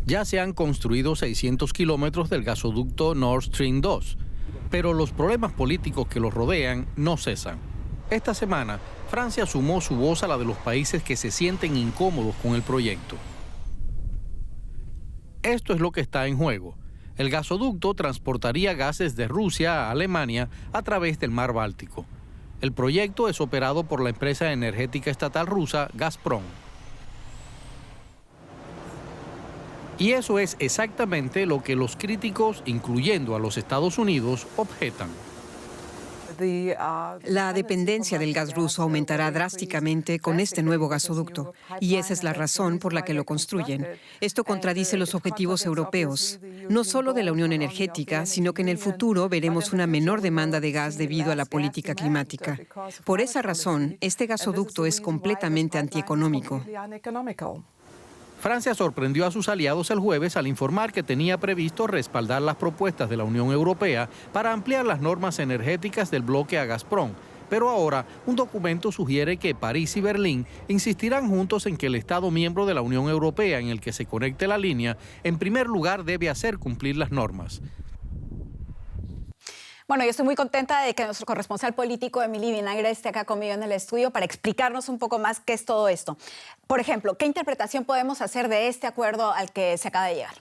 Ya se han construido 600 kilómetros del gasoducto Nord Stream 2, pero los problemas políticos que los rodean no cesan. Esta semana, Francia sumó su voz a la de los países que se sienten incómodos con el proyecto. Esto es lo que está en juego. El gasoducto transportaría gases de Rusia a Alemania a través del mar Báltico. El proyecto es operado por la empresa energética estatal rusa Gazprom. Y eso es exactamente lo que los críticos, incluyendo a los Estados Unidos, objetan. La dependencia del gas ruso aumentará drásticamente con este nuevo gasoducto, y esa es la razón por la que lo construyen. Esto contradice los objetivos europeos, no solo de la Unión Energética, sino que en el futuro veremos una menor demanda de gas debido a la política climática. Por esa razón, este gasoducto es completamente antieconómico. Francia sorprendió a sus aliados el jueves al informar que tenía previsto respaldar las propuestas de la Unión Europea para ampliar las normas energéticas del bloque a Gazprom. Pero ahora, un documento sugiere que París y Berlín insistirán juntos en que el Estado miembro de la Unión Europea en el que se conecte la línea, en primer lugar, debe hacer cumplir las normas. Bueno, yo estoy muy contenta de que nuestro corresponsal político, Emily Vinagre, esté acá conmigo en el estudio para explicarnos un poco más qué es todo esto. Por ejemplo, ¿qué interpretación podemos hacer de este acuerdo al que se acaba de llegar?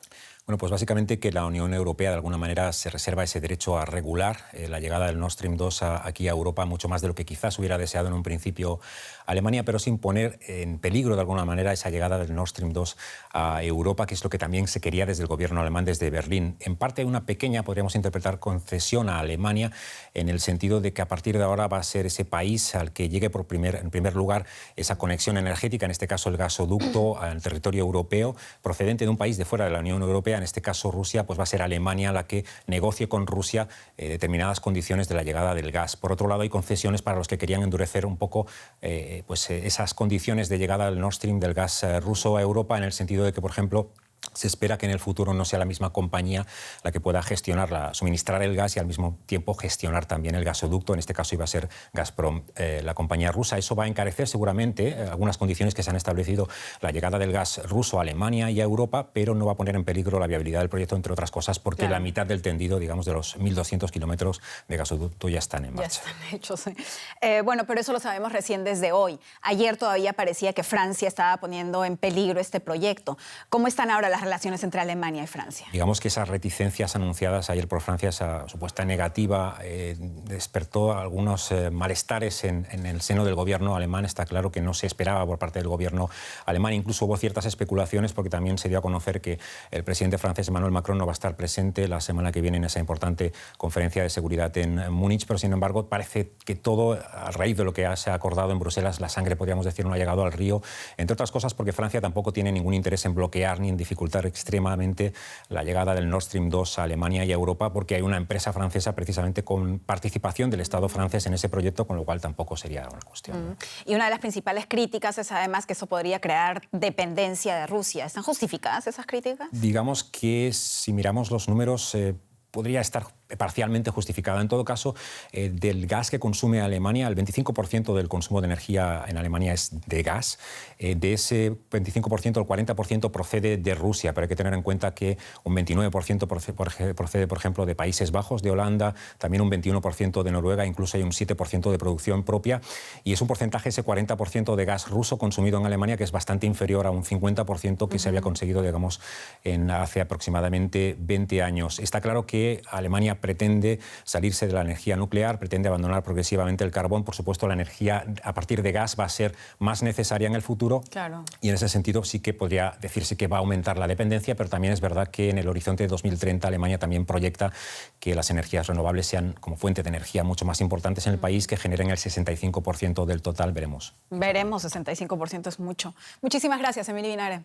Bueno, pues básicamente que la Unión Europea de alguna manera se reserva ese derecho a regular la llegada del Nord Stream 2 aquí a Europa, mucho más de lo que quizás hubiera deseado en un principio Alemania, pero sin poner en peligro de alguna manera esa llegada del Nord Stream 2 a Europa, que es lo que también se quería desde el gobierno alemán, desde Berlín. En parte una pequeña, podríamos interpretar, concesión a Alemania, en el sentido de que a partir de ahora va a ser ese país al que llegue en primer lugar esa conexión energética, en este caso el gasoducto al territorio europeo, procedente de un país de fuera de la Unión Europea, en este caso Rusia, pues va a ser Alemania la que negocie con Rusia determinadas condiciones de la llegada del gas. Por otro lado, hay concesiones para los que querían endurecer un poco esas condiciones de llegada del Nord Stream, del gas ruso a Europa, en el sentido de que, por ejemplo, se espera que en el futuro no sea la misma compañía la que pueda suministrar el gas y al mismo tiempo gestionar también el gasoducto. En este caso iba a ser Gazprom, la compañía rusa. Eso va a encarecer seguramente algunas condiciones que se han establecido, la llegada del gas ruso a Alemania y a Europa, pero no va a poner en peligro la viabilidad del proyecto, entre otras cosas, porque claro, la mitad del tendido, digamos, de los 1.200 kilómetros de gasoducto ya están en marcha. Ya están hechos. Bueno, pero eso lo sabemos recién desde hoy. Ayer todavía parecía que Francia estaba poniendo en peligro este proyecto. ¿Cómo están ahora las relaciones entre Alemania y Francia? Digamos que esas reticencias anunciadas ayer por Francia, esa supuesta negativa, despertó algunos malestares en el seno del gobierno alemán. Está claro que no se esperaba por parte del gobierno alemán. Incluso hubo ciertas especulaciones porque también se dio a conocer que el presidente francés Emmanuel Macron no va a estar presente la semana que viene en esa importante conferencia de seguridad en Múnich, pero sin embargo parece que todo, a raíz de lo que se ha acordado en Bruselas, la sangre, podríamos decir, no ha llegado al río, entre otras cosas porque Francia tampoco tiene ningún interés en bloquear ni en dificultar extremadamente la llegada del Nord Stream 2 a Alemania y a Europa, porque hay una empresa francesa precisamente con participación del Estado francés en ese proyecto, con lo cual tampoco sería una cuestión. Y una de las principales críticas es además que eso podría crear dependencia de Rusia. ¿Están justificadas esas críticas? Digamos que si miramos los números, podría estar parcialmente justificada. En todo caso, del gas que consume Alemania, el 25% del consumo de energía en Alemania es de gas. De ese 25%, el 40% procede de Rusia, pero hay que tener en cuenta que un 29% procede, por ejemplo, de Países Bajos, de Holanda, también un 21% de Noruega, incluso hay un 7% de producción propia, y es un porcentaje, ese 40% de gas ruso consumido en Alemania, que es bastante inferior a un 50% que se había conseguido, digamos, hace aproximadamente 20 años. Está claro que Alemania pretende salirse de la energía nuclear, pretende abandonar progresivamente el carbón. Por supuesto, la energía a partir de gas va a ser más necesaria en el futuro. Claro. Y en ese sentido sí que podría decirse que va a aumentar la dependencia, pero también es verdad que en el horizonte de 2030 Alemania también proyecta que las energías renovables sean como fuente de energía mucho más importantes en el país, que generen el 65% del total. Veremos. Veremos, 65% es mucho. Muchísimas gracias, Emily Vinagre.